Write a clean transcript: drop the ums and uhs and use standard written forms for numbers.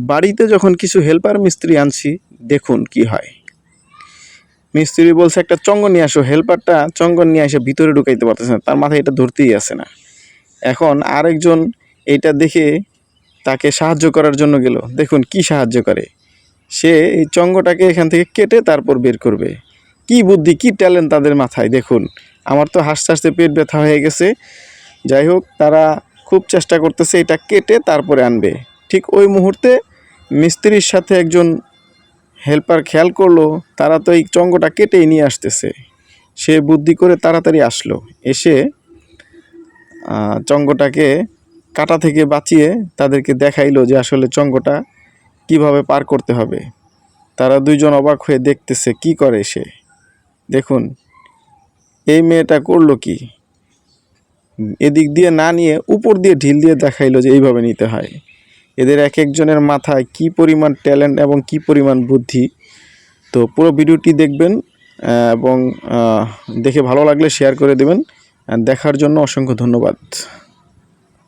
বাড়িতে যখন কিছু হেল্পার মিস্ত্রি আনছি, দেখুন কি হয়। মিস্ত্রি বলছে একটা চঙ্গন নিয়ে আসো, হেল্পারটা চঙ্গন নিয়ে এসে ভিতরে ঢুকাইতে পারতেছে না, তার মাথায় এটা ধরতেই আসে না। এখন আরেকজন এইটা দেখে তাকে সাহায্য করার জন্য গেল, দেখুন কি সাহায্য করে, সে এই চঙ্গটাকে এখান থেকে কেটে তারপর বের করবে। কি বুদ্ধি, কি ট্যালেন্ট তাদের মাথায় দেখুন। আমার তো হাসতে হাসতে পেট ব্যথা হয়ে গেছে। যাই হোক, তারা খুব চেষ্টা করতেছে এটা কেটে তারপরে আনবে। ঠিক ওই মুহূর্তে মিস্ত্রির সাথে একজন হেল্পার খেয়াল করলো তারা তো এই চঙ্গটা কেটেই নিয়ে আসতেছে। সে বুদ্ধি করে তাড়াতাড়ি আসলো, এসে চঙ্গটাকে কাটা থেকে বাঁচিয়ে তাদেরকে দেখাইলো যে আসলে চঙ্গটা কিভাবে পার করতে হবে। তারা দুইজন অবাক হয়ে দেখতেছে কি করে সে। দেখুন এই মেয়েটা করলো কি, এদিক দিয়ে না নিয়ে উপর দিয়ে ঢিল দিয়ে দেখাইলো যে এইভাবে নিতে হয়। এদের এক একজনের মাথায় কি পরিমাণ ট্যালেন্ট এবং কি পরিমাণ বুদ্ধি। তো পুরো ভিডিওটি দেখবেন এবং দেখে ভালো লাগলে শেয়ার করে দেবেন। দেখার জন্য অসংখ্য ধন্যবাদ।